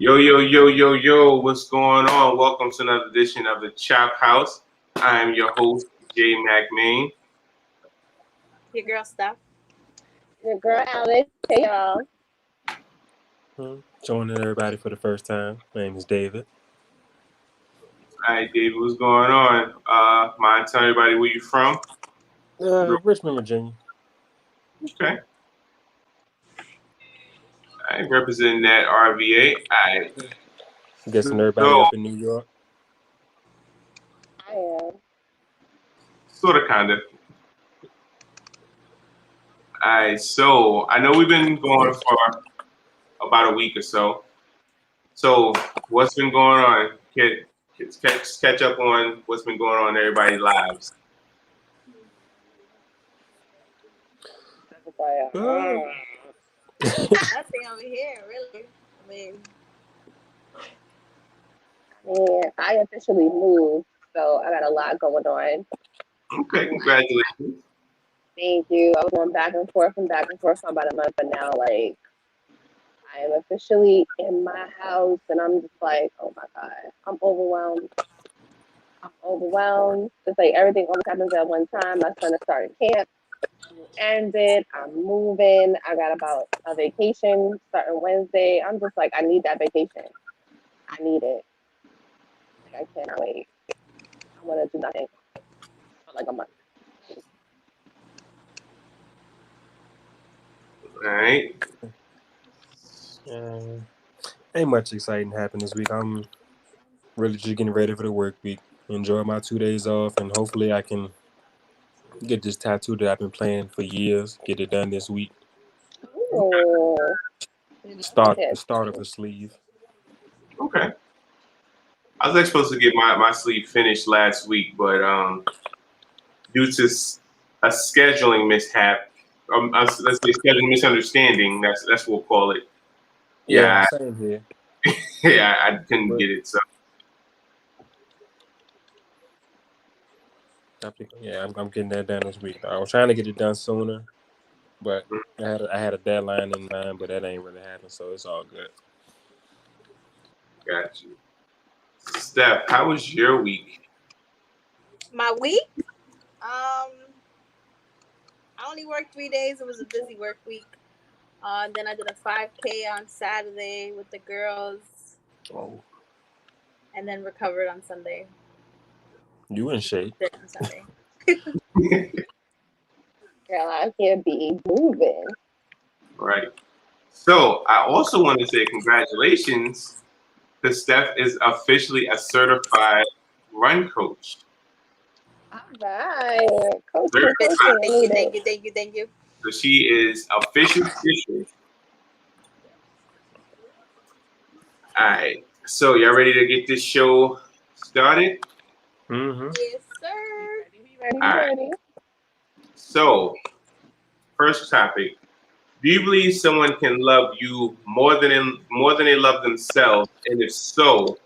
Yo, yo, yo, yo, yo, what's going on? Welcome to another edition of the Chop House. I am your host, Jay McMain. Your girl stuff. Your girl Alex. Hey y'all. Joining everybody for the first time. My name is David. All right, David, what's going on? Mind telling everybody where you from? Richmond, Virginia. Okay. I represent that RVA. Guessing everybody So, up in New York. I am. sort of, kind of. All right, so I know we've been going for about a week or so. So, what's been going on? Catch up on what's been going on in everybody's lives. Nothing over here, really. I officially moved, so I got a lot going on. Okay, congratulations. Thank you. I was going back and forth for about a month, but now, like, I am officially in my house, and I'm just like, oh my God, I'm overwhelmed. It's like everything almost happens at one time. My son is starting camp. Ended. I'm moving. I got about a vacation starting Wednesday. I'm just like, I need that vacation. I need it. Like, I cannot wait. I want to do nothing for like a month. All right. Ain't much exciting happened this week. I'm really just getting ready for the work week. Enjoy my 2 days off, and hopefully I can get this tattoo that I've been planning for years. Get it done this week. Ooh. The start of a sleeve. Okay. I was actually supposed to get my sleep finished last week, but due to a scheduling mishap, let's say scheduling misunderstanding, that's what we'll call it. Yeah, same here. Yeah, I couldn't get it. So I'm getting that done this week. I was trying to get it done sooner, but I had a deadline in mind, but that ain't really happening, so it's all good. got you. Steph, how was your week? My week? I only worked 3 days. It was a busy work week. Then I did a 5K on Saturday with the girls. Oh. And then recovered on Sunday. You in shape. On Sunday. Girl, I can't be moving. Right. So I also want to say congratulations because Steph is officially a certified run coach. All right. Coach, Thank you. So she is official. All right. So y'all ready to get this show started? Mm-hmm. Yes, sir. Ready. So, first topic: do you believe someone can love you more than they love themselves? And if so,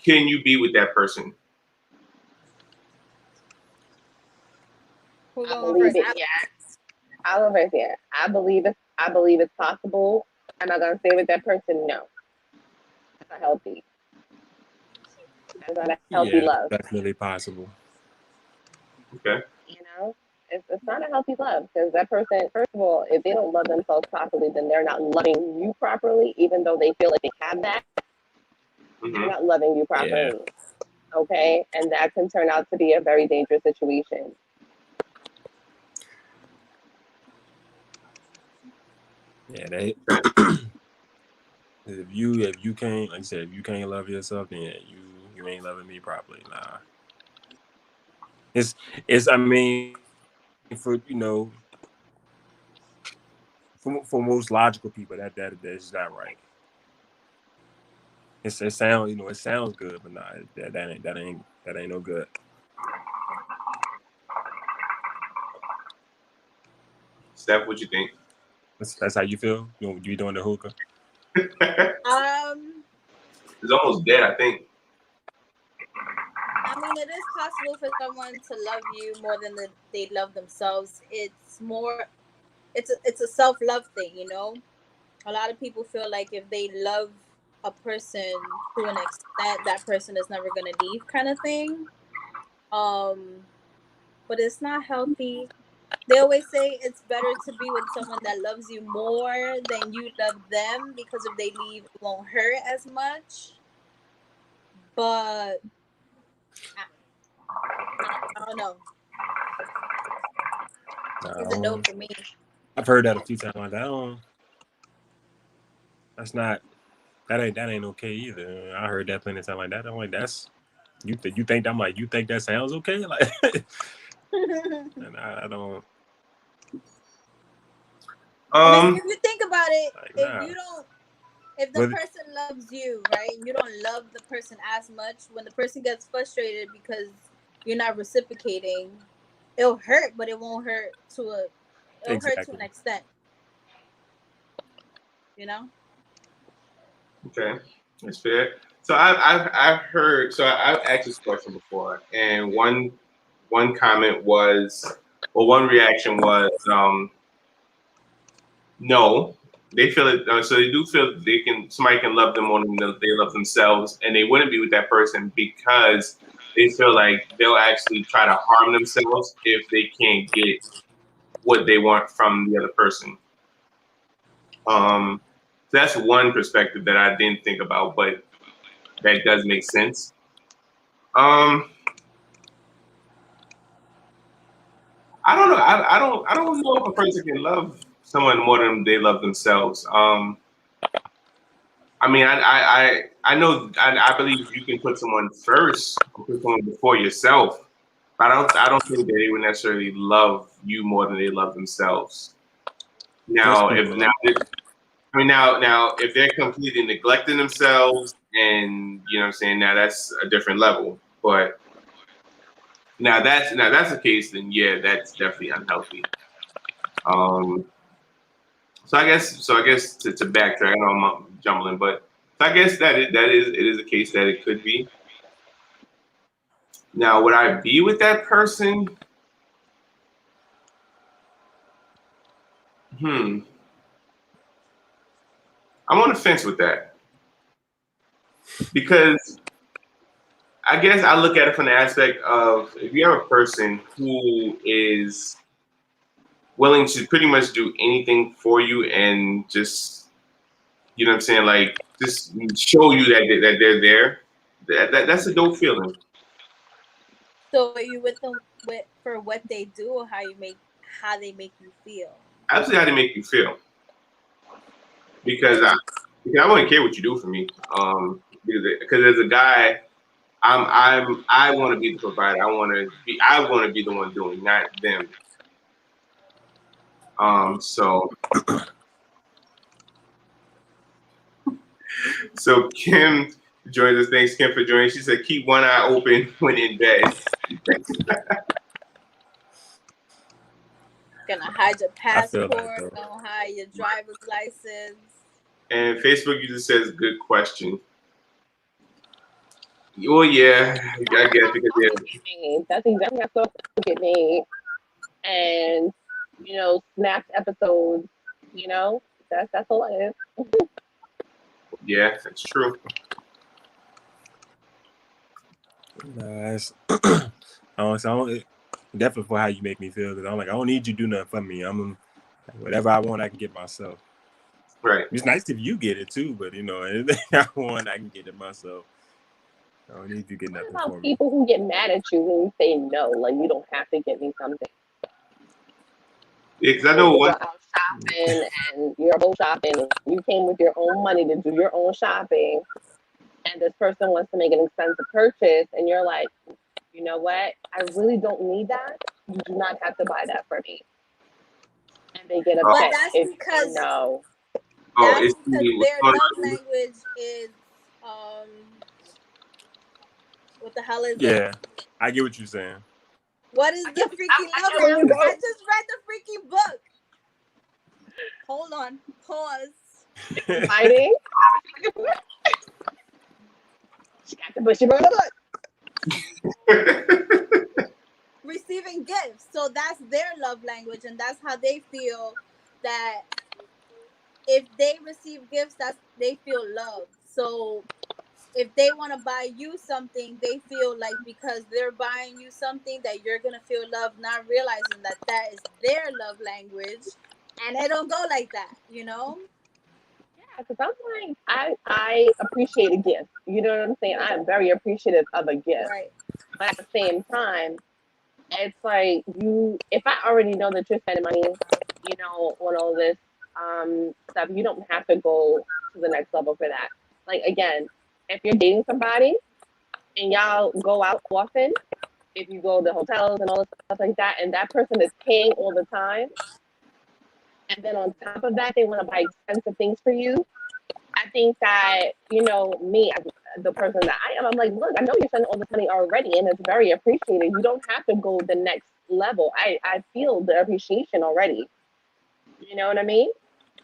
can you be with that person? I believe it. Yes. I'll go first here. I believe it's possible. Am I gonna stay with that person? No. That's not healthy. That's not a healthy love. Definitely possible. Okay. You know, it's not a healthy love because that person, first of all, if they don't love themselves properly, then they're not loving you properly, even though they feel like they have that. Mm-hmm. They're not loving you properly. Yeah. Okay, and that can turn out to be a very dangerous situation. Yeah, if you can't, like I said, if you can't love yourself, then you ain't loving me properly. Nah. It's I mean, for most logical people that's not right. It sounds good, but nah, that ain't no good. Steph, what you think? That's how you feel? You be doing the hookah? It's almost dead, I think. I mean, it is possible for someone to love you more than they love themselves. It's a self-love thing, you know? A lot of people feel like if they love a person to an extent, that person is never gonna leave, kind of thing. But it's not healthy. They always say it's better to be with someone that loves you more than you love them, because if they leave, it won't hurt as much. But I don't know. It's a no for me. I've heard that a few times. Like, that's not. That ain't okay either. I heard that plenty of times like that. I'm like, that's you think I'm like, you think that sounds okay? Like, and I don't. I mean, if you think about it, Like, if the person loves you, right, and you don't love the person as much, when the person gets frustrated because you're not reciprocating, it'll hurt, but it won't hurt hurt to an extent. You know? Okay, that's fair. So I've heard. So I've asked this question before, and one comment was, or one reaction was, no. They feel it. So they do feel somebody can love them more than they love themselves, and they wouldn't be with that person because they feel like they'll actually try to harm themselves if they can't get what they want from the other person. So that's one perspective that I didn't think about, but that does make sense. I don't know. I don't know if a person can love someone more than they love themselves. I mean, I know I believe you can put someone first, put someone before yourself. But I don't think that they would necessarily love you more than they love themselves. Now, if they're completely neglecting themselves, and you know what I'm saying, now that's a different level. But now that's the case, then yeah, that's definitely unhealthy. So I guess to backtrack, I know I'm jumbling, but so I guess it is a case that it could be. Now, would I be with that person? I'm on the fence with that because I guess I look at it from the aspect of if you have a person who is willing to pretty much do anything for you and just, you know what I'm saying, like just show you that they're there, that's a dope feeling. So are you with them for what they do, or how they make you feel? Absolutely, how they make you feel. Because I wouldn't care what you do for me. Because as a guy, I want to be the provider. I want to be the one doing, not them. So Kim joins us. Thanks, Kim, for joining. She said, "Keep one eye open when in bed." Gonna hide your passport. Gonna hide your driver's license. And Facebook user says, "Good question." Well, yeah, I guess because that's exactly how stuff get made, and snapped episodes. That's all it is. Yeah, that's true. Nice. Definitely for how you make me feel. Because I'm like, I don't need you to do nothing for me. Whatever I want, I can get myself. Right. It's nice if you get it too, but anything I want, I can get it myself. I don't need you to get nothing for me. People who get mad at you when you say no, like you don't have to get me something. Yeah, because I know you're out shopping and you're both shopping. And you came with your own money to do your own shopping, and this person wants to make an expensive purchase, and you're like, you know what? I really don't need that. You do not have to buy that for me. And they get upset. But that's because that's because their love language is what the hell is it? Yeah, I get what you're saying. What is the freaking love language? I just read the freaking book. Hold on. Pause. Fighting. She got the bushy bird book. Receiving gifts. So that's their love language, and that's how they feel that if they receive gifts, they feel loved. So if they want to buy you something, they feel like because they're buying you something that you're gonna feel love, not realizing that that is their love language, and it don't go like that, you know? Yeah, because I'm like, I appreciate a gift. You know what I'm saying? I am very appreciative of a gift. Right. But at the same time, it's like if I already know that you're spending money, on all this stuff, you don't have to go to the next level for that. Like again, if you're dating somebody and y'all go out often, if you go to hotels and all this stuff like that, and that person is paying all the time, and then on top of that, they want to buy expensive things for you. I think that, me as the person that I am, I'm like, look, I know you're spending all this money already, and it's very appreciated. You don't have to go the next level. I feel the appreciation already. You know what I mean?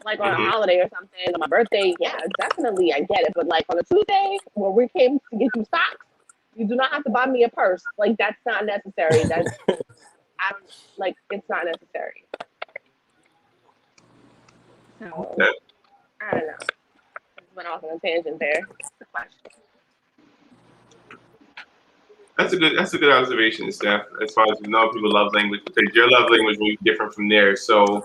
Like on a Hmm. holiday or something, on my birthday, yeah, definitely, I get it. But like on a Tuesday, when we came to get you socks, you do not have to buy me a purse. Like that's not necessary. I don't like. It's not necessary. So Okay. I don't know. I just went off on a tangent there. Good question. That's a good observation, Steph. As far as people love language, because your love language may be different from theirs. So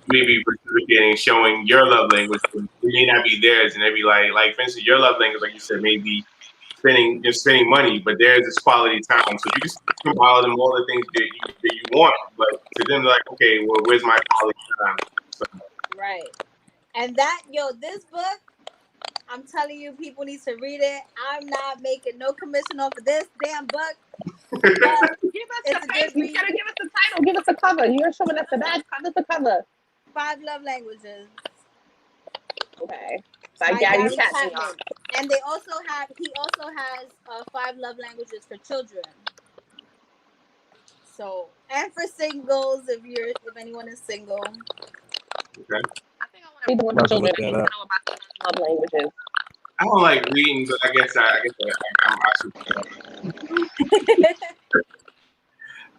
maybe reciprocating and showing your love language, it may not be theirs, and they'd be like for instance, your love language, like you said, maybe spending money, but theirs is quality time. So you can symbol them all the things that you want, but to them, they're like, okay, well, where's my quality time? So, Right. And this book, I'm telling you, people need to read it. I'm not making no commission off of this damn book, but Give us it's the a face. good You read. gotta give us the title. Give us the cover. You're showing us the back. Give us the cover. 5 Love Languages Okay. By by Gary Gary Chapman, Chapman. y'all. And he also has 5 Love Languages for children. So, and for singles, if anyone is single. okay. I think I want to read the one for About to children. look I need that to up. know about the love languages. I don't like reading, but I should.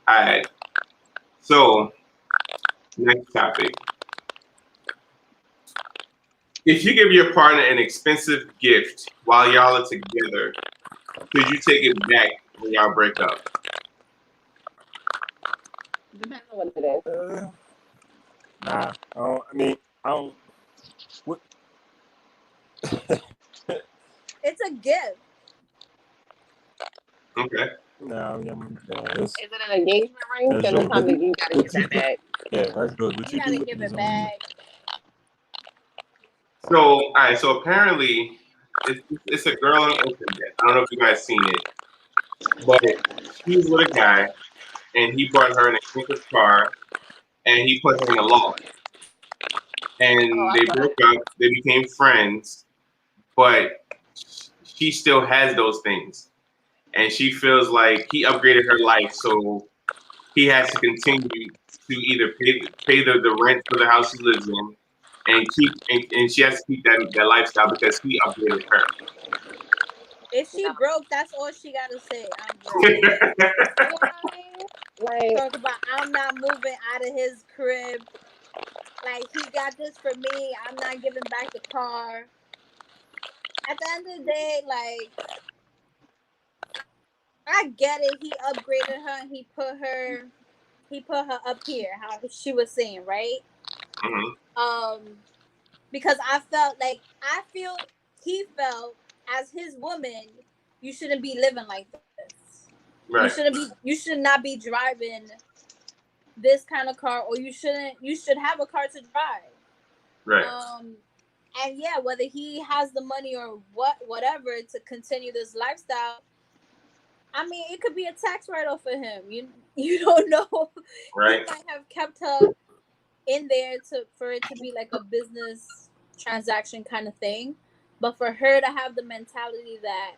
All right. So next topic. If you give your partner an expensive gift while y'all are together, could you take it back when y'all break up? Depends on what it is. Nah, I don't. What? It's a gift. Okay. No, Is it an engagement ring? that's Then your, it's time that you gotta what get you that do. back. Yeah, that's good. What You you do gotta with give it is it on you. back. So, all right. So apparently, it's a girl on the internet. I don't know if you guys seen it, but she's with a guy, and he brought her an expensive car, and he put her in a loft, Oh, and I they saw broke that. up. They became friends, but she still has those things, and she feels like he upgraded her life, so he has to continue to either pay the rent for the house she lives in, and she has to keep that lifestyle because he upgraded her. If You she know, broke, that's all she gotta say. I'm broke. you know what I mean? Like, Talk about I'm not moving out of his crib. Like he got this for me. I'm not giving back the car. At the end of the day, like I get it. He upgraded her and he put her up here, how she was saying, right? Mhm. Because I feel he felt as his woman, you shouldn't be living like this. Right, You should not be driving this kind of car, or you should have a car to drive. right, Um and yeah, whether he has the money or whatever to continue this lifestyle, I mean, it could be a tax write off for him. You don't know. He right. might have kept her in there for it to be like a business transaction kind of thing, but for her to have the mentality that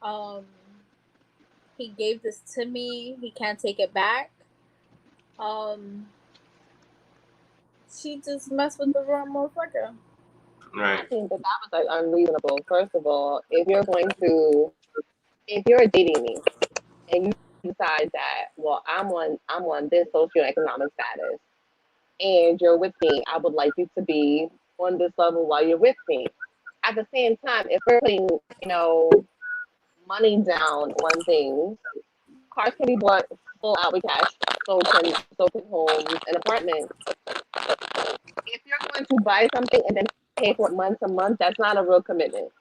um he gave this to me, he can't take it back. Um, she just messed with the wrong motherfucker. I Right. think that was like unreasonable. First of all, if you're dating me and you decide that, well, I'm on this socioeconomic status, and you're with me, I would like you to be on this level while you're with me. at the same time, if we're putting, money down on things, cars can be bought full out with cash. So can homes and apartments. If you're going to buy something and then pay for it month to month, that's not a real commitment.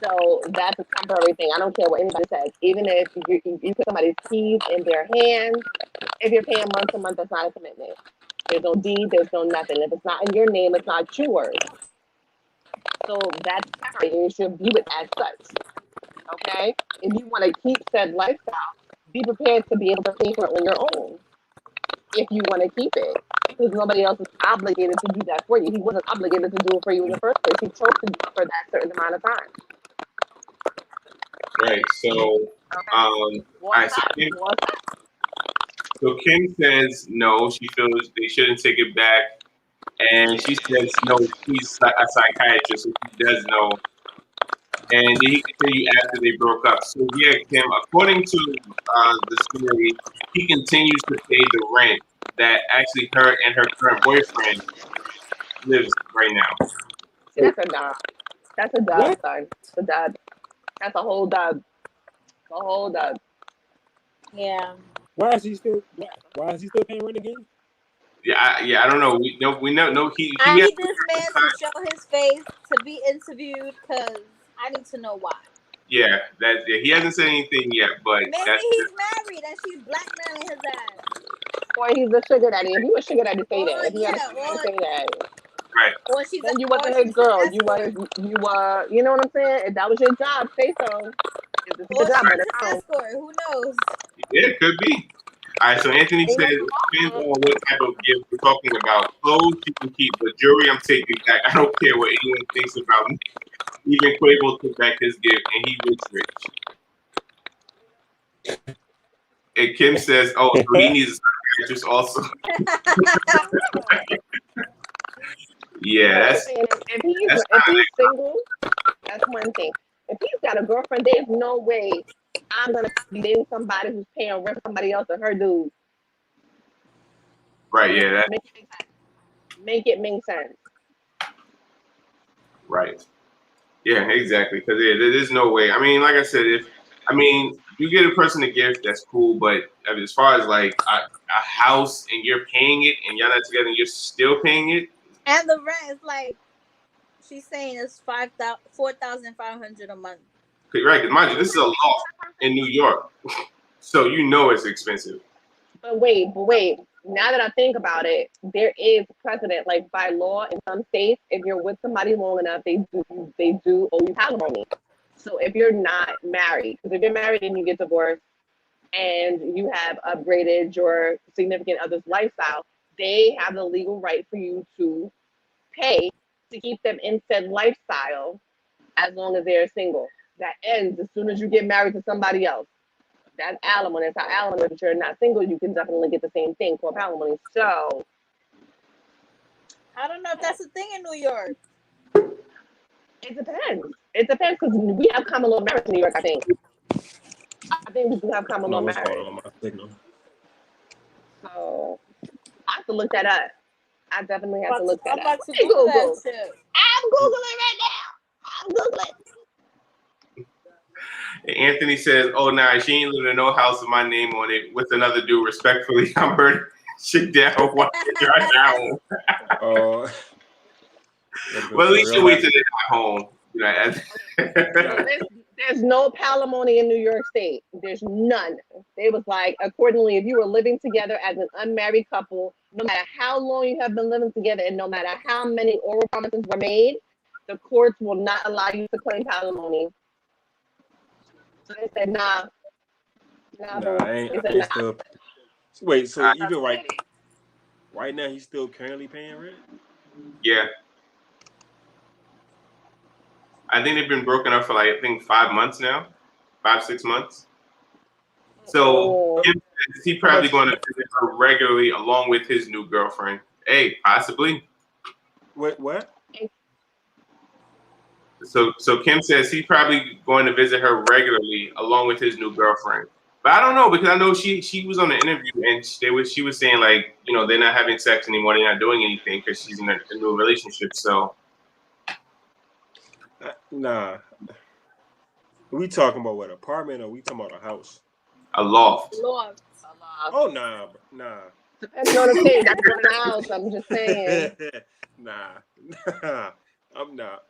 So that's a temporary thing. I don't care what anybody says. Even if you put somebody's keys in their hands, if you're paying month to month, that's not a commitment. There's no deed, there's no nothing. If it's not in your name, it's not yours. So that's temporary. You should view it as such. Okay? If you want to keep said lifestyle, be prepared to be able to pay for it on your own. If you want to keep it. Because nobody else is obligated to do that for you. He wasn't obligated to do it for you in the first place. He chose to do it for that certain amount of time. Right. So, so Kim says no. She feels they shouldn't take it back, and she says no. She's a psychiatrist, so she does know. And he continued after they broke up. So yeah, Kim. According to the story, he continues to pay the rent that actually her and her current boyfriend lives right now. See, that's a dub. That's a dub, What? son. It's a dub. That's a whole dub. A whole dub. Yeah. Why is he still paying rent again? Yeah, I don't know. We know. No, I he need this man to show his face to be interviewed because I need to know why. Yeah, he hasn't said anything yet, but Maybe that's he's married and she's blackmailing his ass. Or he's a sugar daddy. If you a sugar daddy, say that. If you Yeah, got a sugar daddy, say that. right. Or she's Then you wasn't his girl. You know what I'm saying? If that was your job, say so. If this is or your job, she's let an it know. escort. Who knows? Yeah, it could be. All right, so Anthony says it depends on what type of gift we're talking about. Clothes you can keep, but jewelry I'm taking back. I don't care what anyone thinks about me. Even Quavo took back his gift, and he looks rich. And Kim says, "Oh, so he needs a psychiatrist also." Yeah, that's if he's single, that's one thing. If he's got a girlfriend, there's no way I'm gonna be dating somebody who's paying rent for somebody else and her dude. right. Yeah, that's Make it make sense. right. Yeah, exactly. Because there's no way. I mean, like I said, you get a person a gift, that's cool. But I mean, as far as like a house and you're paying it, and y'all not together, and you're still paying it, And the rent is like she's saying it's $4,500 a month. right? Because mind you, this is a loft in New York, so you know it's expensive. But wait. Now that I think about it, there is precedent, like by law in some states, if you're with somebody long enough, they do owe you alimony. So if you're not married, because if you're married and you get divorced and you have upgraded your significant other's lifestyle, they have the legal right for you to pay to keep them in said lifestyle as long as they're single. That ends as soon as you get married to somebody else. That's alimony. It's not alimony. If you're not single, you can definitely get the same thing called alimony. So I don't know if that's a thing in New York. it depends. It depends because we have common law marriage in New York. I think we do have common law What's going marriage. on my signal? So I have to look that up. I definitely have to look that I'm about up. to Google that shit. I'm googling right now. I'm googling. Anthony says, "Oh, nah, she ain't living in no house with my name on it with another dude. Respectfully, I'm burning shit down right now." Well, at least you wait till they're not home. You know, There's no palimony in New York State. There's none. They was like, accordingly, if you were living together as an unmarried couple, no matter how long you have been living together and no matter how many oral promises were made, the courts will not allow you to claim palimony. So they said, nah. Wait, so even right now he's still currently paying rent? yeah. I think they've been broken up for like, I think 5 months now, 5-6 months. So he probably going to visit her regularly along with his new girlfriend. Hey, possibly. What? So Kim says he's probably going to visit her regularly along with his new girlfriend. But I don't know because I know she was on the interview and she was saying like, you know, they're not having sex anymore, they're not doing anything because she's in a new relationship. So Nah. We talking about what, apartment, or we talking about a house? A loft. Lord. Oh nah, nah. Depending on the state, that's one house. I'm just saying. Nah. I'm not.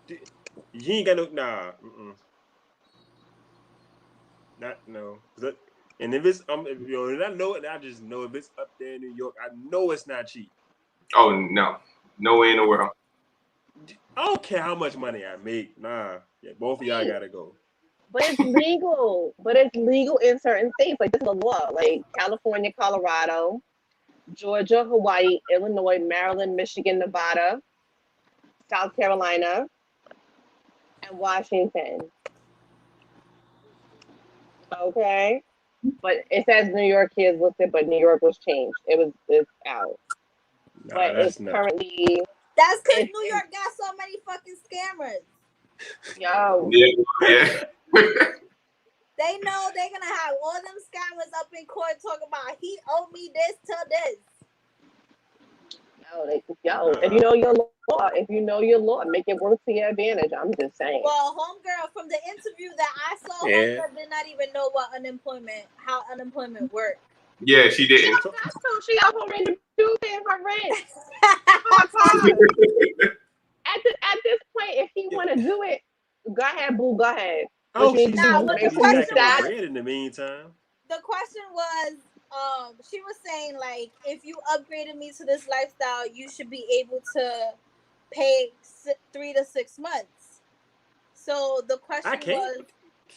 You ain't got no nah. Not no. And if it's and I know it, I just know if it's up there in New York, I know it's not cheap. Oh no, no way in the world. I don't care how much money I make. Nah, yeah, both of y'all gotta go. But it's legal. But it's legal in certain states. Like this is a law. Like California, Colorado, Georgia, Hawaii, Illinois, Maryland, Michigan, Nevada, South Carolina, and Washington. Okay. But it says New York here is listed, but New York was changed. It's out. Nah, But that's it's not. currently That's because New York got so many fucking scammers. yo. Yeah. They know they're gonna have all them scammers up in court talking about he owed me this to this. If you know your law, make it work to your advantage. I'm just saying. Well, homegirl, from the interview that I saw, Yeah. homegirl did not even know how unemployment worked. Yeah, she didn't. She out home rent paying her rent. At this point, if he want to do it, go ahead, boo, go ahead. Oh, Which she's means Nah, to but make the sure you question stack. was- bread in the meantime. The question was, she was saying like, if you upgraded me to this lifestyle, you should be able to pay 3 to 6 months. So the question was,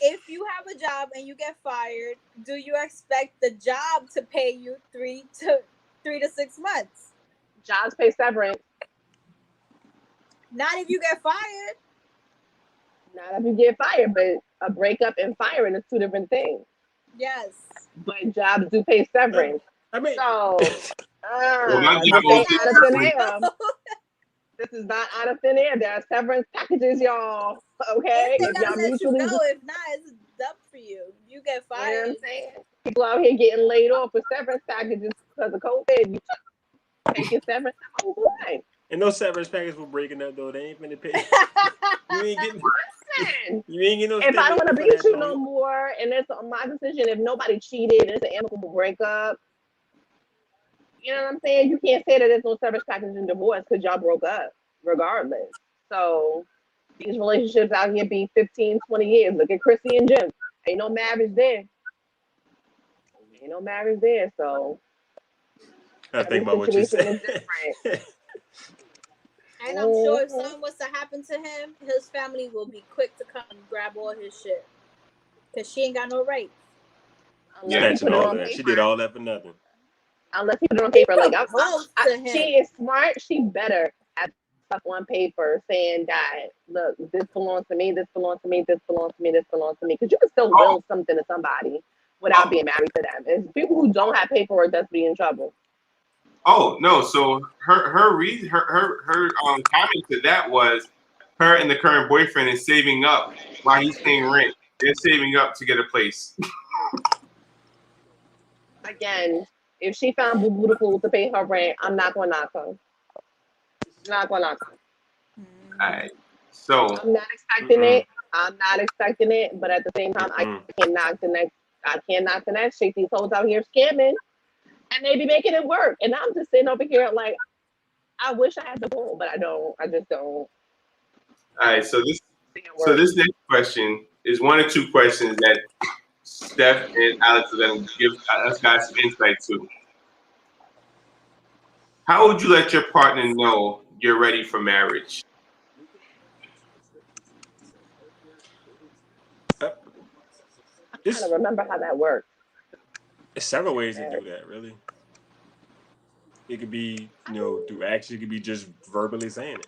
if you have a job and you get fired, do you expect the job to pay you 3 to 6 months? Jobs pay severance. Not if you get fired. Not if you get fired, but a breakup and firing is two different things. Yes. But jobs do pay severance. I mean, So, Well, my this job ain't was- out of thin air. This is not out of thin air. There are severance packages, y'all. Okay? If If they y'all gotta let you mutually, go, if not, it's dumb for you. You get you know what fired. I'm saying? People out here getting laid off with severance packages because of COVID. You take your severance and move on. and those severance packages were breaking up though. They ain't finna pay. You ain't getting. Listen, You ain't getting no. if I don't want to stimulus be for with you that, no though. more, and it's my decision, if nobody cheated, it's an amicable breakup. You know what I'm saying? You can't say that there's no severance package in divorce because y'all broke up, regardless. So these relationships out here be 15, 20 years. Look at Chrissy and Jim. Ain't no marriage there. Ain't no marriage there. So I think about what you said. And I'm sure if something was to happen to him, his family will be quick to come and grab all his shit. Because she ain't got no rights. Unless you put it on paper. She did all that for nothing. Unless you put it on paper. Like she is smart. She better have stuff on paper saying that, look, this belongs to me, this belongs to me, this belongs to me, this belongs to me. Because you can still will something to somebody without being married to them. It's people who don't have paperwork that's be in trouble. Oh no! So her reason, her comment to that was her and the current boyfriend is saving up while he's paying rent. They're saving up to get a place. Again, if she found Boo Boo the Fool to pay her rent, I'm not gonna knock her. Not gonna knock her. All right. So I'm not expecting it. I'm not expecting it, but at the same time, I can't knock the next. Shake these hoes out here scamming, and they be making it work. And I'm just sitting over here like, I wish I had the phone, but I don't. I just don't. All right. So this next question is one or two questions that Steph and Alex are going to give us guys some insight to. How would you let your partner know you're ready for marriage? I don't remember how that works. There's several ways to do that, really. It could be, through action. It could be just verbally saying it.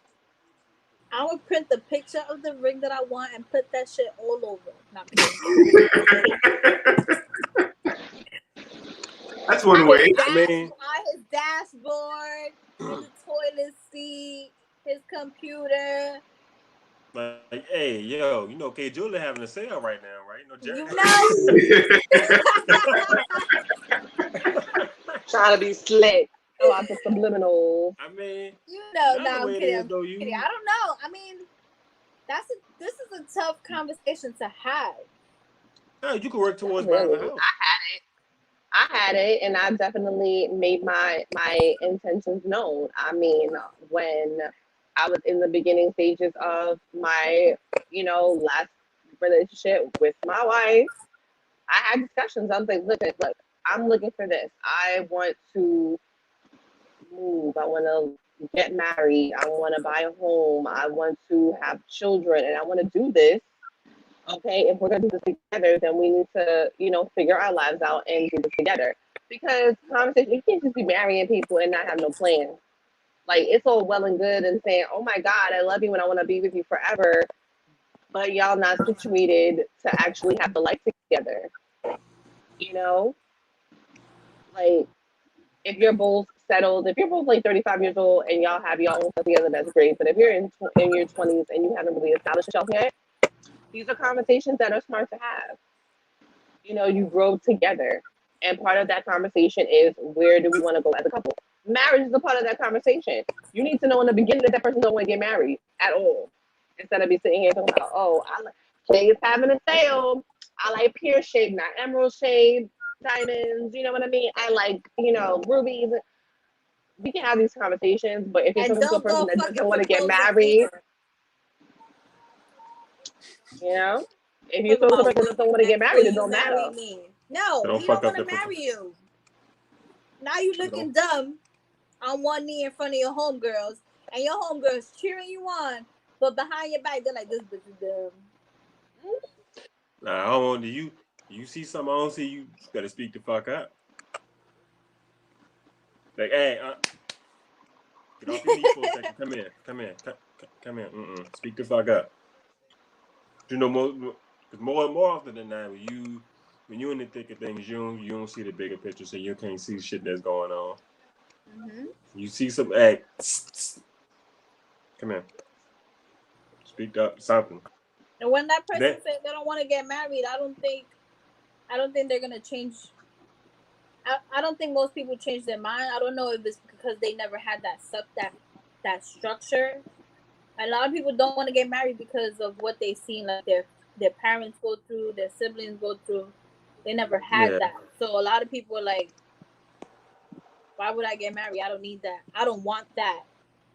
I would print the picture of the ring that I want and put that shit all over. That's one way. On his dashboard, in the toilet seat, his computer. Like, hey, yo, K. Julia having a sale right now, right? No, Jerry. Trying to be slick. Out the subliminal. I mean, I'm kidding. I don't know. I mean, This is a tough conversation to have. No, you can work towards buying Really, the house. I had it, and I definitely made my intentions known. I mean, when I was in the beginning stages of my, last relationship with my wife, I had discussions. I was like, look, I'm looking for this. I want to move. I want to get married. I want to buy a home. I want to have children, and I want to do this. Okay, if we're gonna do this together, then we need to, figure our lives out and do this together. Because conversation, you can't just be marrying people and not have no plan. Like it's all well and good and saying, "Oh my God, I love you and I want to be with you forever," but y'all not situated to actually have the life together. You know, like if you're both settled, if you're both like 35 years old and y'all have your own stuff together, that's great. But if you're in your 20s and you haven't really established yourself yet, these are conversations that are smart to have. You grow together. And part of that conversation is where do we want to go as a couple? Marriage is a part of that conversation. You need to know in the beginning that that person don't want to get married at all. Instead of be sitting here talking about, oh, I like Kay is having a sale. I like pear shape, not emerald shape, diamonds. You know what I mean? I like, rubies. We can have these conversations, but if you're And talking to a don't person go that fucking doesn't want to get propose a married, favor. you know, if you're Talking talking to a about, person that doesn't want to get will married, it you don't marry matter. me? So No, don't he don't fuck up want to the marry you. Now you looking dumb on one knee in front of your homegirls, and your homegirls cheering you on, but behind your back they're like, "This bitch is dumb." Nah, I don't want to. You see something I don't see, you better speak the fuck up. Like, hey, get off your knee for a second. Come here. Come here. Speak the fuck up. More often than not, when you in the thick of things, you don't see the bigger picture, so you can't see shit that's going on. Mm-hmm. You see some, hey, come here. Speak up, something. And when that person says they don't want to get married, I don't think they're gonna change. I don't think most people change their mind. I don't know if it's because they never had that structure. A lot of people don't want to get married because of what they've seen, like their parents go through, their siblings go through. They never had that. So a lot of people are like, why would I get married? I don't need that. I don't want that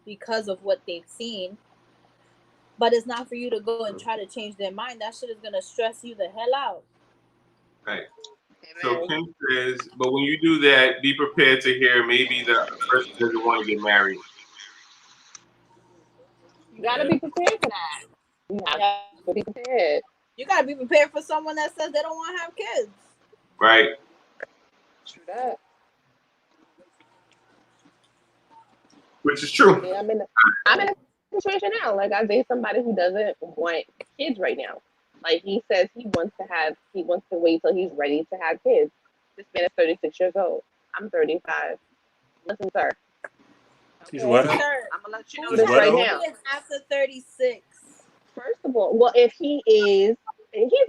because of what they've seen. But it's not for you to go and try to change their mind. That shit is gonna stress you the hell out. Right. So Kim says, but when you do that, be prepared to hear maybe the person doesn't want to get married. You gotta be prepared for that. You have to be prepared. You gotta be prepared for someone that says they don't want to have kids. Right. True that. Which is true. I mean, I'm in a situation now. Like I date somebody who doesn't want kids right now. Like he says he wants to wait till he's ready to have kids. This man is 36 years old. I'm 35. Listen, sir. He's what? I'm gonna let you know Who's this right now. After 36. First of all, well, if he's a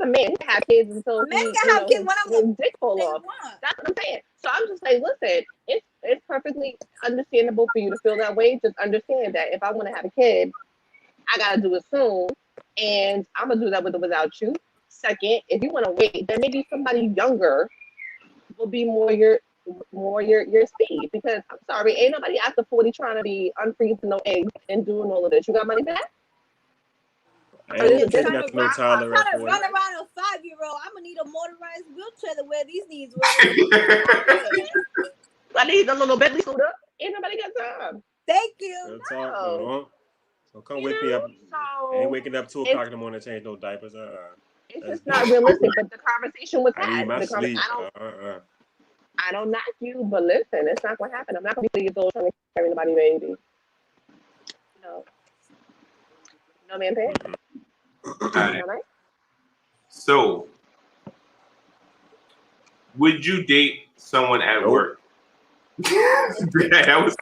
man, he can have kids until a man can have kids his dick fall off. That's what I'm saying. So I'm just like, listen, it's perfectly understandable for you to feel that way. Just understand that if I want to have a kid, I gotta do it soon, and I'm gonna do that with or without you. Second, if you want to wait, then maybe somebody younger will be more your speed. Because I'm sorry, ain't nobody after 40 trying to be unfreezing no eggs and doing all of this. You got money for that? I ain't catching up to no Tyler at 40. Run around a 5-year-old. I'm gonna need a motorized wheelchair to wear these knees. I need a little Bentley scooter. Ain't nobody got time. Thank you. No. So come wake me up. I ain't waking up 2 o'clock in the morning to change no diapers. It's just not realistic. But the conversation was had. I need my sleep. I don't knock you, but listen, it's not gonna happen. I'm not gonna be 3 years old trying to carry nobody's baby. No. No man pay. Right. So, would you date someone at work? That was.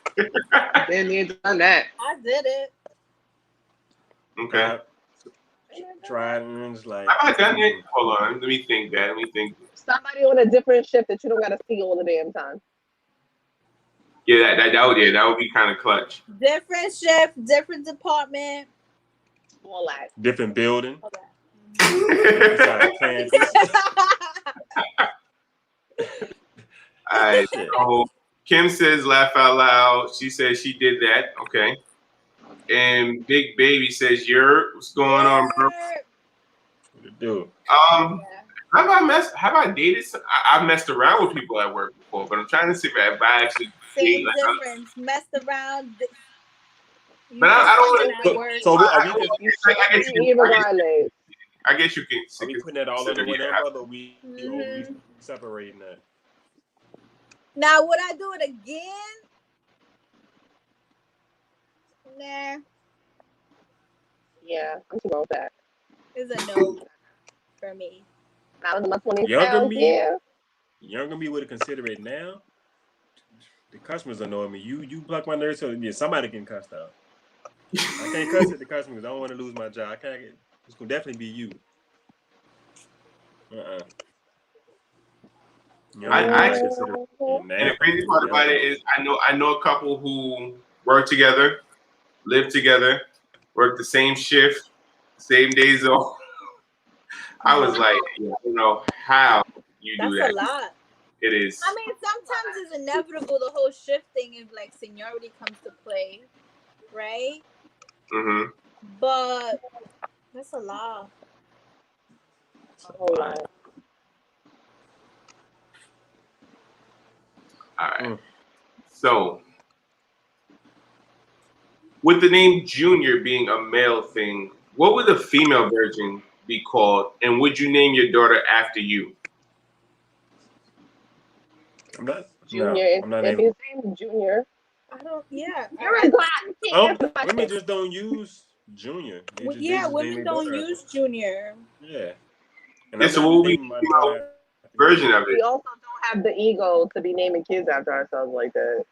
Been there, done that. I did it. Okay. Tried and it's like. I done it. Hold on. Let me think. Somebody on a different shift that you don't gotta see all the damn time. Yeah, that would be kind of clutch. Different shift, different department. All that. Different building. Okay. Inside campus. All right. Shit. So Kim says laugh out loud. She says she did that. Okay. And Big Baby says youre. What's going on, bro? What to do? Have I dated? I've messed around with people at work before, but I'm trying to see if I actually Same date. difference. Messed around. But I don't at work. So are we I just, Regardless. I guess you can. are we putting that all under one umbrella, or we separating that? Now, would I do it again? Nah, Yeah, I'm too old for that. it's a no for me. I was in my 20s. Younger me, Yeah. younger me would consider it now. The customers annoy me. You pluck my nerves so yeah, somebody can cuss out. I can't cuss at the customers. I don't want to lose my job. I can't get. It's gonna definitely be you. I consider it and now. the crazy part about it is I know a couple who work together, live together, work the same shift, same days off. I was like, I don't know how you do that. That's a lot. It is. I mean, sometimes it's inevitable the whole shift thing if like seniority comes to play, right? Mm-hmm. But that's a lot. A whole lot. All right. So, with the name Junior being a male thing, what would the female version be called? And would you name your daughter after you? I'm not. Junior. No, I'm not if even. his name's Junior. I don't. Yeah. You're a glad. Women just don't use Junior. Women don't use Junior. Yeah. And so what would be the version of it? We also don't have the ego to be naming kids after ourselves like that.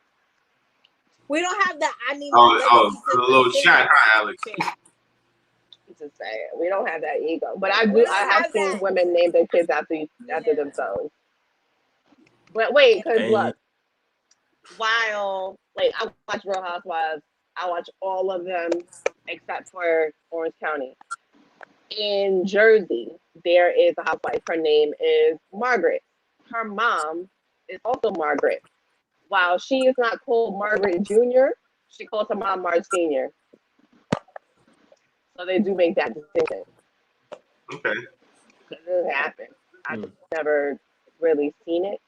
We don't have that. I need the little shot, Alex. Just saying, we don't have that ego. But I have seen women name their kids after themselves. But wait, because look, while like I watch Real Housewives, I watch all of them except for Orange County. In Jersey, there is a housewife. Her name is Margaret. Her mom is also Margaret. While she is not called Margaret Jr., she calls her mom Marge Sr. So they do make that distinction. Okay. It doesn't happen. I've never really seen it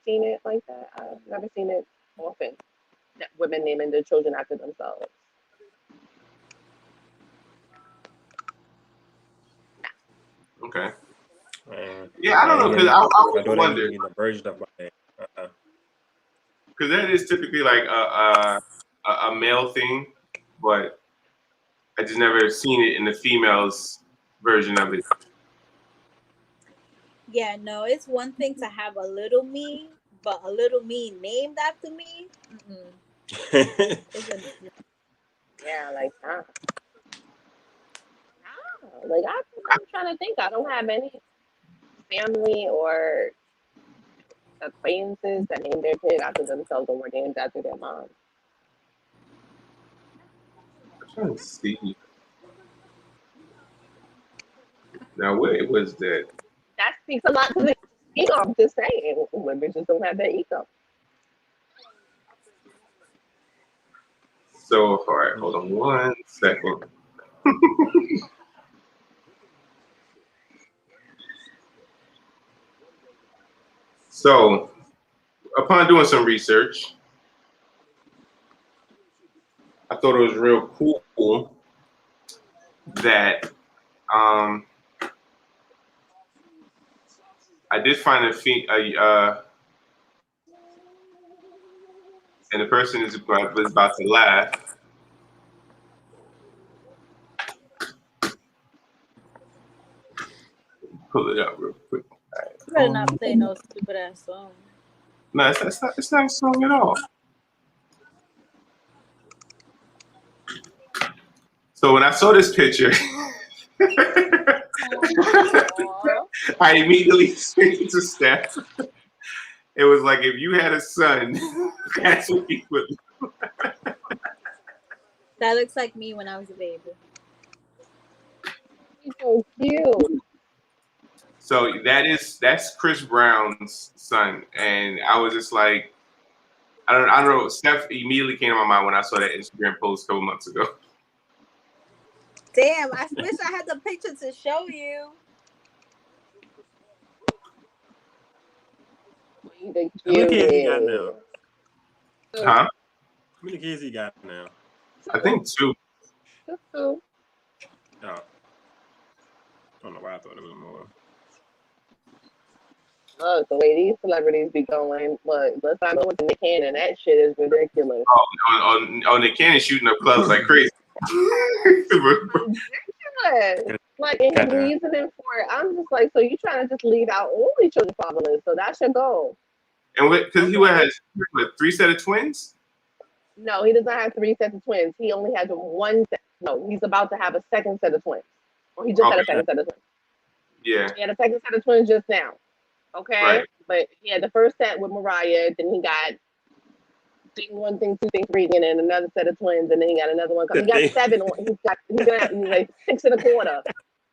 like that. I've never seen it often. That women naming their children after themselves. Okay. Yeah, I don't know because I would wonder the version of my name. Because that is typically like a male thing, but I just never seen it in the female's version of it. Yeah, no, it's one thing to have a little me, but a little me named after me. Yeah, like like I'm trying to think. I don't have any family or acquaintances that named their kid after themselves or were named after their mom. I'm trying to see. Now, where was that? That speaks a lot to the ego. I'm just saying, women just don't have that ego. So, all right, hold on 1 second. So, upon doing some research, I thought it was real cool that I did find and the person was about to laugh. Pull it up real quick. All right. You better not play no stupid ass song. No, it's not a song at all. So when I saw this picture, I immediately switched to Steph. It was like if you had a son, that's what he would. That looks like me when I was a baby. So cute. So that's Chris Brown's son, and I was just like, I don't know. Steph immediately came to my mind when I saw that Instagram post a couple months ago. Damn, I wish I had the picture to show you. The How many kids he got cutest. now? Huh? How many kids he got now? I think 2. Just two. Oh. I don't know why I thought it was more. Look, the way these celebrities be going, look, let's not go into the canon. That shit is ridiculous. On the cannon shooting up clubs like crazy. Ridiculous. Like, and his reasoning for it, I'm just like, so you trying to just leave out only children fatherless, so that's your goal. And because he has 3 set of twins. No, he does not have 3 sets of twins. He only has one set. No, he's about to have a second set of twins. Or he just had a second set of twins. Yeah. He had a second set of twins just now. Okay? Right. But he had the first set with Mariah, then he got thing 1, thing 2, thing 3, and then another set of twins, and then he got another one. He got 7. He's like 6 1/4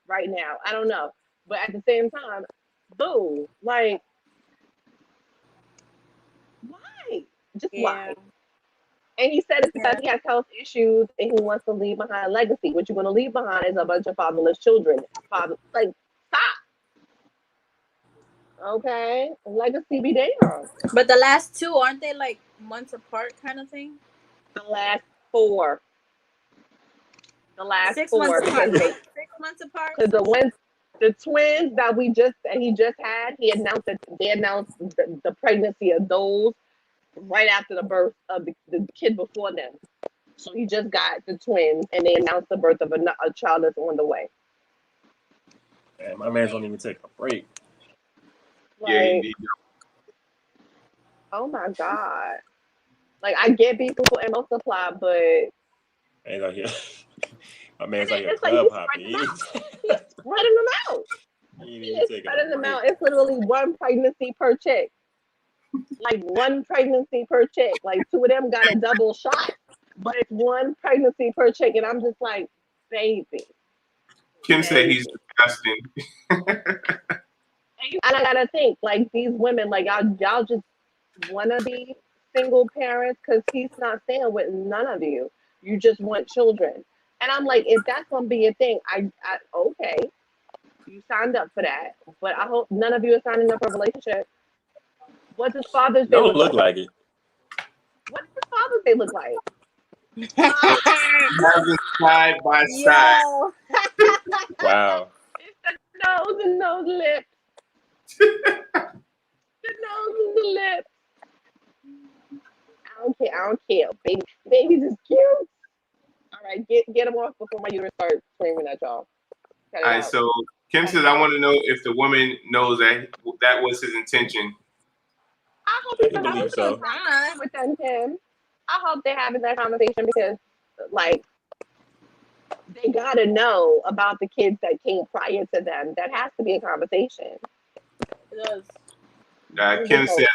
right now. I don't know. But at the same time, boo, like, why? Just why? And he said it's because he has health issues and he wants to leave behind a legacy. What you're going to leave behind is a bunch of fatherless children. Like, stop. Okay? Legacy be damn. But the last 2, aren't they like months apart kind of thing? The last 4. The last 6 4. months apart. Because 6 months apart? the twins that he just had, they announced the pregnancy of those right after the birth of the kid before them. So he just got the twins, and they announced the birth of a child that's on the way. Man, my man's don't even take a break. Like, Yeah. oh my God. Like, I get people and multiply, but Ain't out here. My man's like a it's club like hopping. he's spreading them out. He's spreading them out. It's literally 1 pregnancy per chick. Like 1 pregnancy per chick. Like 2 of them got a double shot, but it's 1 pregnancy per chick, and I'm just like, baby. Kim said he's disgusting. And I gotta think, like, these women, like, y'all just wanna be single parents because he's not staying with none of you. You just want children. And I'm like, if that's gonna be a thing, I okay, you signed up for that, but I hope none of you are signing up for a relationship. What does Father's Day look like it? What does Father's Day look like? Having side by side. Wow. It's the nose and those lips. The nose and the lips. I don't care. Babies is cute. All right, get them off before my uterus starts screaming at y'all. All right, so Kim says, I want to know if the woman knows that was his intention. I hope he's having a conversation with them, Kim. I hope they're having that conversation because, like, they gotta know about the kids that came prior to them. That has to be a conversation. It does. Kim said,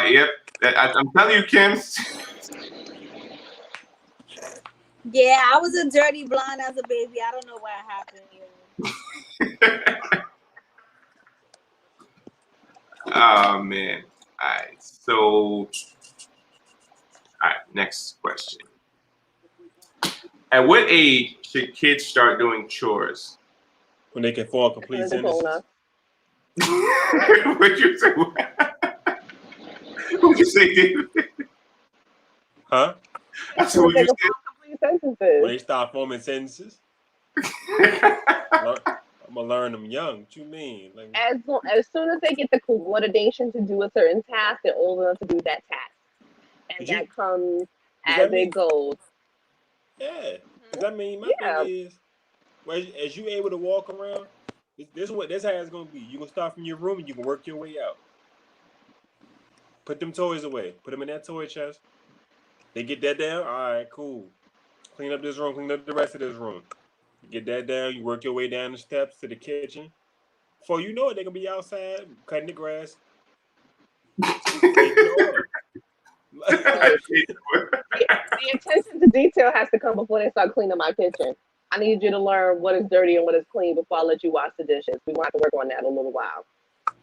yep. I'm telling you, Kim. Yeah, I was a dirty blonde as a baby. I don't know what happened. Oh, man. All right. So, all right. Next question. At what age should kids start doing chores? When they can form complete sentences. What'd you say? What'd you say, David? Huh? I said, what'd you say? Complete sentences. When they start forming sentences. I'm gonna learn them young. What you mean? Like, as soon as they get the coordination to do a certain task, they're old enough to do that task, and that comes as it goes. Yeah, because I mean, my thing is, as you able to walk around, this how it's gonna be. You gonna start from your room and you can work your way out. Put them toys away. Put them in that toy chest. They get that down. All right, cool. Clean up this room. Clean up the rest of this room. You get that down. You work your way down the steps to the kitchen. Before you know it, they're gonna be outside cutting the grass. The attention to detail has to come before they start cleaning my kitchen. I need you to learn what is dirty and what is clean before I let you wash the dishes. We want to work on that a little while.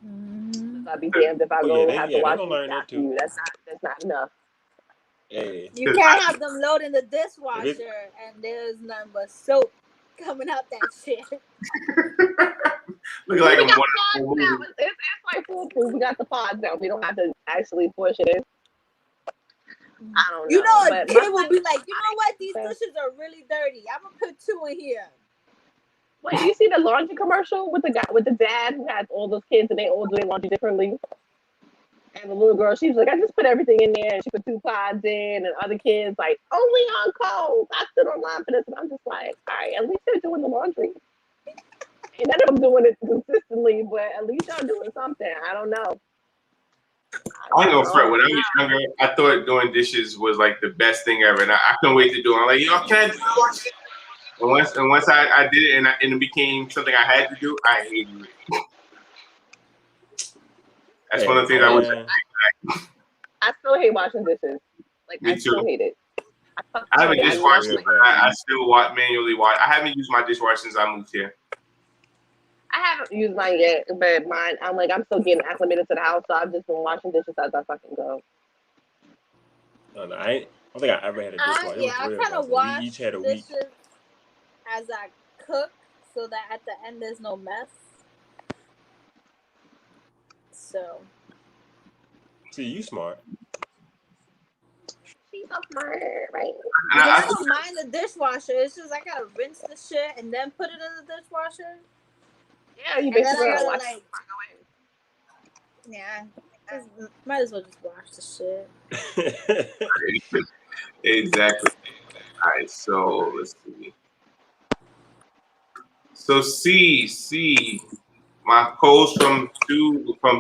Mm-hmm. I'll be damned if I have to they wash gonna learn dishes that after too. you. That's not enough. Hey, You can't have them load in the if it, dishwasher and there's nothing but soap coming out that shit. Look Well, like we a got wonderful pods now. movie. It's like foolproof. We got the pods now. We don't have to actually push it in. I don't You know. know, a But kid will be like, you know what? These son, dishes are really dirty. I'm gonna put 2 in here. wait, you see the laundry commercial with the guy with the dad who has all those kids and they all do their laundry differently? And the little girl, she was like, I just put everything in there and she put 2 pods in and other kids like, only on cold. I stood online for this and I'm just like, all right, at least they're doing the laundry. And none of them doing it consistently, but at least y'all doing something. I don't know. I ain't gonna fret. When I was younger, I thought doing dishes was like the best thing ever, and I couldn't wait to do it. I'm like, yo, can I do it? And once I did it, and it became something I had to do, I hated it. That's one of the things I wish. I still hate washing dishes. Like Me I still too. hate it. I have a I dishwasher, love but I still manually wash. I haven't used my dishwasher since I moved here. I haven't used mine yet, but mine, I'm like, I'm still getting acclimated to the house, so I've just been washing dishes as I fucking go. no, I don't think I ever had a dishwasher. It was I 3 of kind us, of and we wash each had a week. dishes as I cook, so that at the end there's no mess. So. See, you smart. She's so smart, right? I don't mind the dishwasher. It's just I gotta rinse the shit and then put it in the dishwasher. Yeah, you basically gotta wash it. Yeah, might as well just wash the shit. Exactly. All right, so let's see. So C, my post from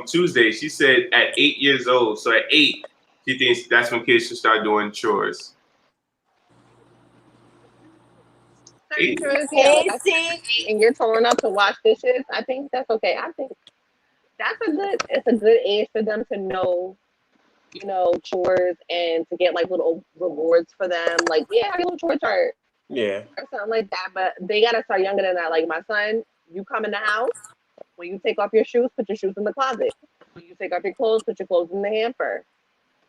Tuesday. She said at 8 years old. So at 8, she thinks that's when kids should start doing chores. Hey, see, and you're tall enough to wash dishes. I think that's okay. I think it's a good age for them to know, chores and to get like little rewards for them. Like, yeah, your little chore chart. Yeah. Or something like that. But they gotta start younger than that. Like my son, you come in the house, when you take off your shoes, put your shoes in the closet. When you take off your clothes, put your clothes in the hamper.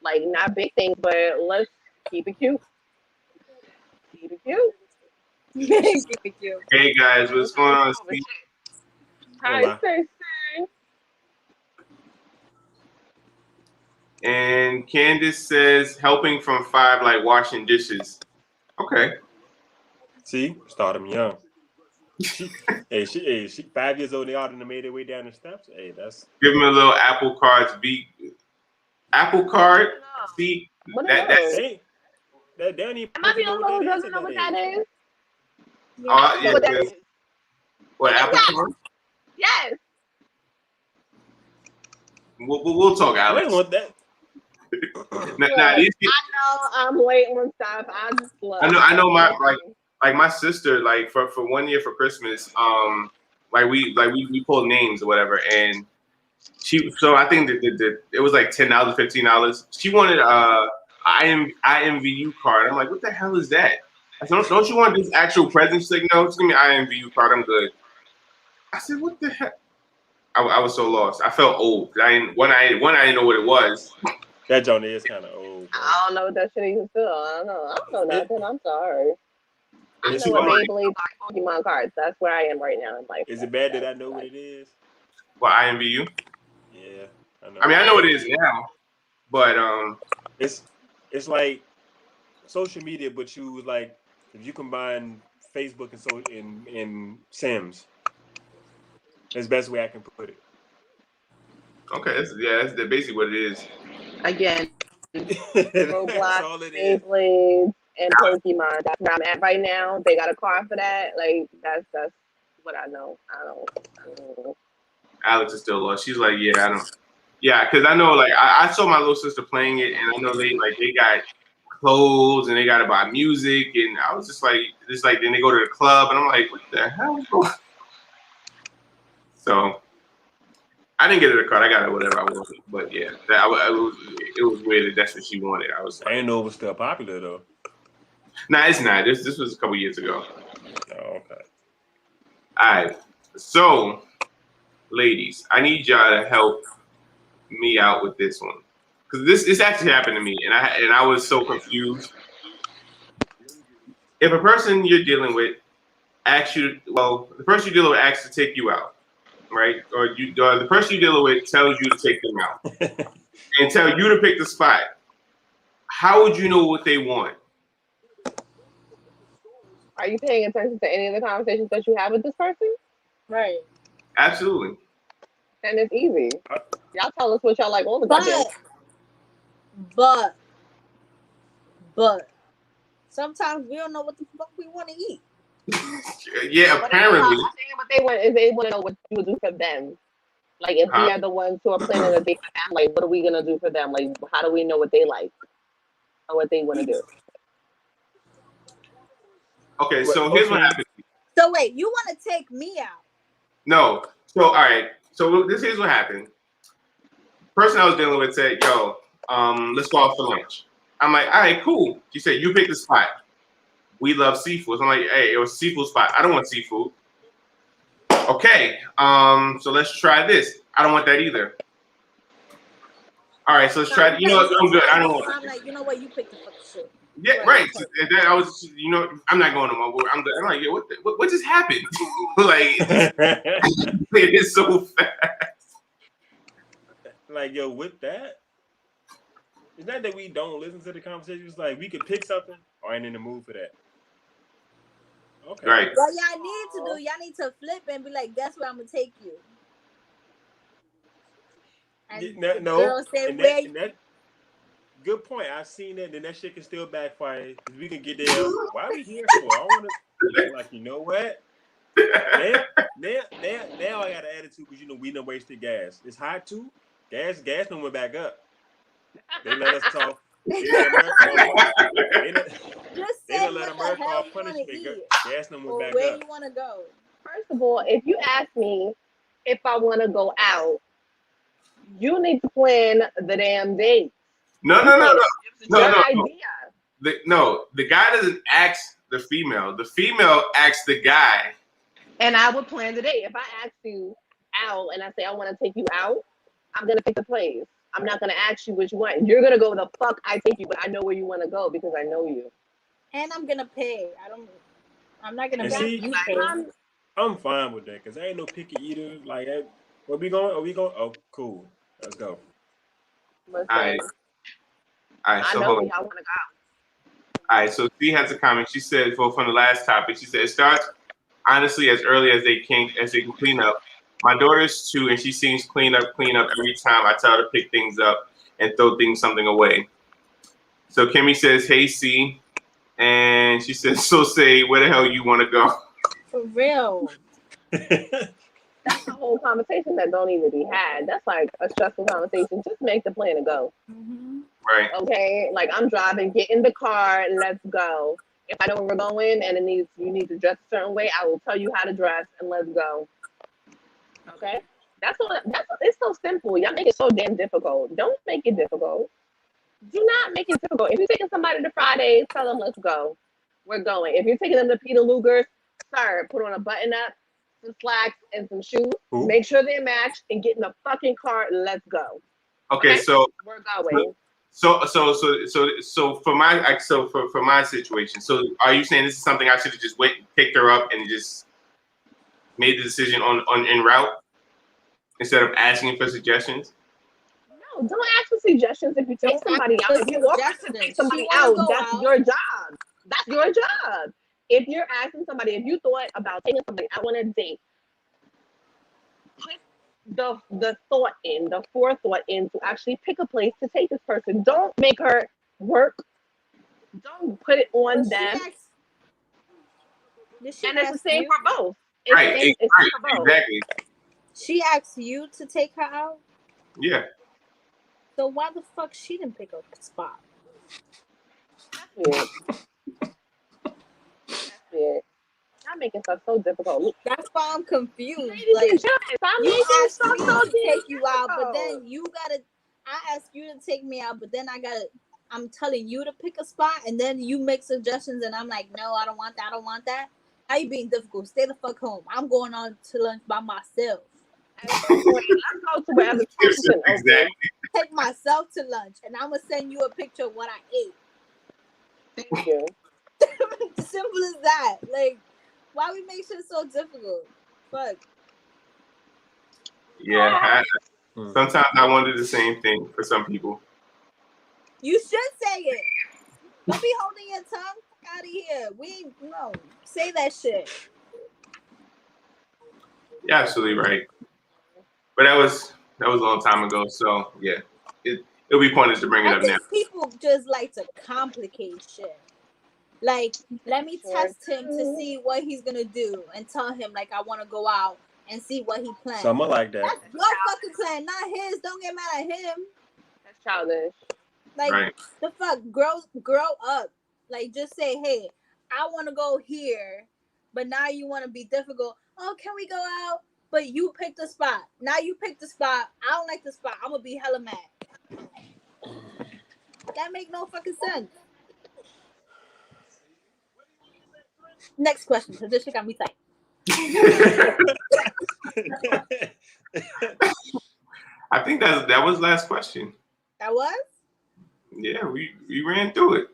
Like not big things, but let's keep it cute. Keep it cute. Keep it cute. Hey guys, what's going on? Hi, Stacey. And Candace says helping from 5, like washing dishes. Okay. See, start them young. She 5 years old. They already made their way down the steps. Hey, that's give them a little Apple Cards beat. Apple Card. See that's. They don't even Am I the only one who doesn't know what that is? Yeah. What Apple Card? Yes. We'll talk, Alex. I don't want that. I know I'm late on stuff. I know my sister, like for 1 year for Christmas, we pulled names or whatever, and so I think that it was like $10, $15. She wanted IMVU card. I'm like, what the hell is that? I said, don't you want this actual present? She's like, no, just give me IMVU card. I'm good. I said, what the heck? I was so lost. I felt old. I didn't know what it was. That Johnny is kind of old. Bro. I don't know what that shit even feel. I don't know nothing. I'm sorry. I know what Beyblades are, Pokemon cards. That's where I am right now in life. Is it bad that I know what it is? What, IMVU? Yeah, I know. I mean, I know what it is now, but it's like social media, but you like if you combine Facebook and Sims. That's the best way I can put it. Okay, that's basically what it is. Again, Roblox, Beyblades, and Pokemon. That's where I'm at right now. They got a card for that. Like that's what I know. I don't know. Alex is still lost. She's like, yeah, I don't. Yeah, because I know, like, I saw my little sister playing it, and I know they got clothes and they got to buy music, and I was just like, then they go to the club, and I'm like, what the hell? So I didn't get her the card. I got her whatever I wanted, but yeah, it was weird that that's what she wanted. I was like, I didn't know it was still popular though. Nah, it's not. This was a couple years ago. No. right. So, ladies, I need y'all to help me out with this one because this actually happened to me, and I was so confused. If a person you're dealing with asks you, well, the person you're dealing with asks to take you out, right? Or the person you're dealing with tells you to take them out and tell you to pick the spot. How would you know what they want? Are you paying attention to any of the conversations that you have with this person? Right. Absolutely. And it's easy. Y'all tell us what y'all like all the But, goddamn. but, sometimes we don't know what the fuck we want to eat. Yeah, apparently. I think what they want is they want to know what you would do for them. Like if we are the ones who are planning a date for them, like what are we gonna do for them? Like how do we know what they like or what they want to do? Okay, so here's what happened. So wait, you want to take me out? No. So all right. So here's what happened. Person I was dealing with said, "Yo, let's go out for lunch." I'm like, "All right, cool." She said, "You pick the spot. We love seafood." So I'm like, "Hey, it was a seafood spot. I don't want seafood." Okay. So let's try this. I don't want that either. All right, so let's try. You know what? I'm good. I don't want. I'm like, you know what? You pick the fucking shit. Yeah, right. So that I was, I'm not going to my work. I'm good. I'm like, yeah, what just happened? Like, it is so fast. Like, yo, with that, it's not that we don't listen to the conversation. It's like we could pick something or ain't in the mood for that. Okay. Right. What y'all need to do, y'all need to flip and be like, guess where I'm gonna take you. And no, girl say, and that good point. I've seen that, and that shit can still backfire. We can get there. Why are we here for? I want to, like, you know what? Now I got an attitude because we done wasted gas. It's hot too. Gas done went back up. They let us talk. They let America off punishment. Gas done went back where up. you want to go? First of all, if you ask me if I want to go out, you need to plan the damn date. No. Your idea. The guy doesn't ask the female. The female asks the guy. And I would plan the date. If I ask you out and I say I want to take you out, I'm gonna pick the place. I'm not gonna ask you which one. You're gonna go the fuck I take you, but I know where you want to go because I know you. And I'm gonna pay. I'm not gonna make you pay. I'm fine with that because I ain't no picky eater. Like, where we going? Are we going? Oh, cool. Let's go. Listen, All right. I know where y'all want to go. All right. So she has a comment. She said, from the last topic, she said it starts honestly as early as they can clean up. My daughter's 2, and she seems clean up every time I tell her to pick things up and throw something away. So Kimmy says, "Hey, C," and she says, "So say, where the hell you want to go?" For real. That's a whole conversation that don't even be had. That's like a stressful conversation. Just make the plan and go. Mm-hmm. Right. Okay. Like I'm driving. Get in the car. Let's go. If I know where we're going and you need to dress a certain way, I will tell you how to dress and let's go. Okay. It's so simple. Y'all make it so damn difficult. Don't make it difficult. Do not make it difficult. If you're taking somebody to Fridays, tell them let's go. We're going. If you're taking them to Peter Luger's, sir, put on a button up, some slacks, and some shoes. Ooh. Make sure they're matched and get in the fucking car. Let's go. Okay, so we're going. So for my situation, so are you saying this is something I should have just went and picked her up and just made the decision on en route instead of asking for suggestions? No, don't ask for suggestions if you take somebody out. If you walk to take somebody out, that's your job. That's your job. If you're asking somebody, if you thought about taking somebody out on a date, put the thought in, the forethought in to actually pick a place to take this person. Don't make her work. Don't put it on them. And it's the same for both. Right, exactly. She asked you to take her out? Yeah. So why the fuck she didn't pick up the spot? That's weird. Y'all making stuff so difficult. That's why I'm confused. You asked me to take you out, but then I asked you to take me out, but then I'm telling you to pick a spot, and then you make suggestions, and I'm like, no, I don't want that. Why you being difficult? Stay the fuck home. I'm going on to lunch by myself. At some point, let's go to wherever Thompson open. Exactly. Take myself to lunch, and I'm gonna send you a picture of what I ate. Thank you. Simple as that. Like, why we make shit so difficult? Fuck. Yeah. Sometimes I wonder the same thing for some people. You should say it. Don't be holding your tongue. Fuck out of here. We no say that shit. You're absolutely right. But that was a long time ago. So yeah, it'll be pointless to bring it I up now. think people just like to complicate shit. Like, let me test him to see what he's gonna do, and tell him like I want to go out and see what he plans. Someone like that. That's your fucking plan, not his. Don't get mad at him. That's childish. Like, Right. the fuck, grow up. Like, just say, hey, I want to go here, but now you want to be difficult. Oh, can we go out? But you picked the spot. Now you picked the spot. I don't like the spot. I'm gonna be hella mad. That make no fucking sense. Next question, because this shit got me tight. I think that was last question. That was? Yeah, we ran through it.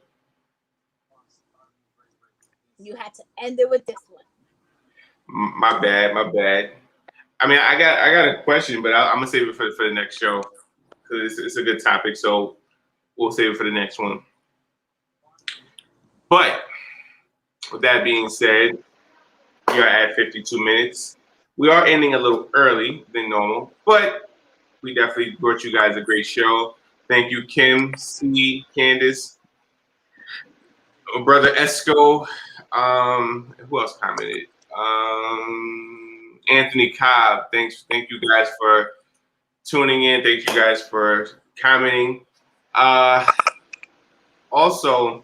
You had to end it with this one. My bad. I mean, I got a question, but I'm gonna save it for the next show because it's a good topic. So we'll save it for the next one. But with that being said, we are at 52 minutes. We are ending a little early than normal, but we definitely brought you guys a great show. Thank you, Kim, C, Candace, Brother Esco. Who else commented? Anthony Cobb. Thank you guys for tuning in. Thank you guys for commenting. Also,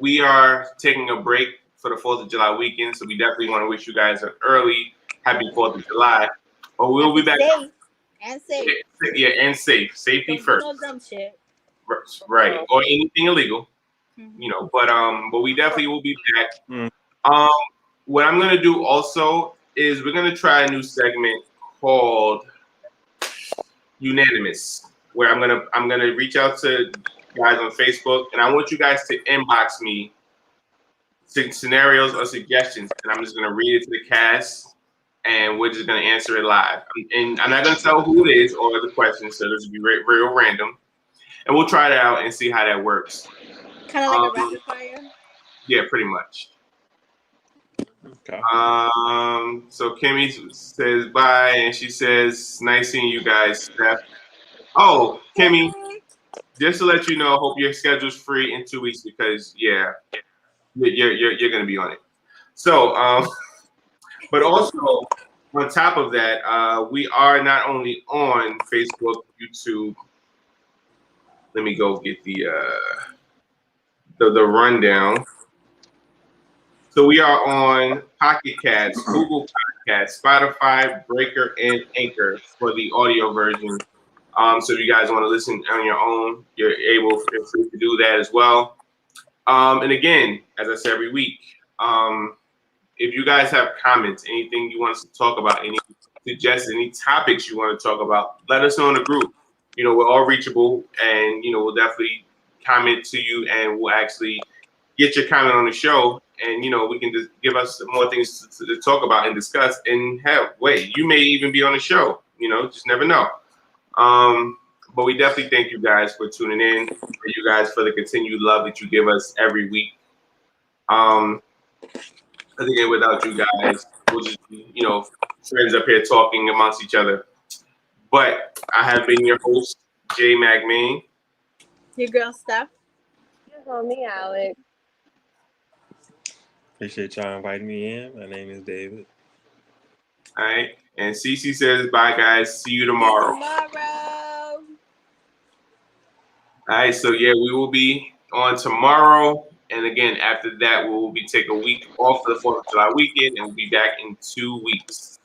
we are taking a break for the 4th of July weekend, so we definitely want to wish you guys an early happy 4th of July. But we'll be back. Safe. Yeah, and safe. Safety Don't first. do no dumb shit. Right. Or anything illegal. You know, but we definitely will be back. What I'm gonna do also is we're gonna try a new segment called Unanimous, where I'm gonna reach out to guys on Facebook, and I want you guys to inbox me scenarios or suggestions, and I'm just gonna read it to the cast, and we're just gonna answer it live. And I'm not gonna tell who it is or the question, so this will be real random, and we'll try it out and see how that works. Kind of like a rapid fire. Yeah, pretty much. Okay. So Kimmy says bye, and she says, "Nice seeing you guys, Steph." Oh, Kimmy, just to let you know, hope your schedule's free in 2 weeks because you're gonna be on it. So, but also on top of that, we are not only on Facebook, YouTube. Let me go get the rundown. So we are on Pocket Casts, Google Podcasts, Spotify, Breaker, and Anchor for the audio version. So if you guys want to listen on your own, you're feel free to do that as well. And again, as I say every week, if you guys have comments, anything you want us to talk about, any suggestions, any topics you want to talk about, let us know in the group. You know, we're all reachable, and we'll definitely comment to you, and we'll actually get your comment on the show, and we can just give us more things to talk about and discuss. And hell, wait, you may even be on the show. Just never know. But we definitely thank you guys for tuning in. Thank you guys for the continued love that you give us every week. I think without you guys, we'll just be, friends up here talking amongst each other. But I have been your host, Jay McMahon. Your girl Steph. Your homie Alex. Appreciate y'all inviting me in. My name is David. All right. And Cece says, bye, guys. See you tomorrow. Tomorrow. All right. So, yeah, we will be on tomorrow. And again, after that, we will be taking a week off for the 4th of July weekend, and we'll be back in 2 weeks.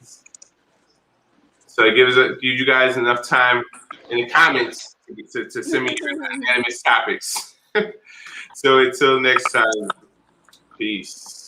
So it gives you guys enough time in the comments to send me your unanimous topics. So until next time, peace.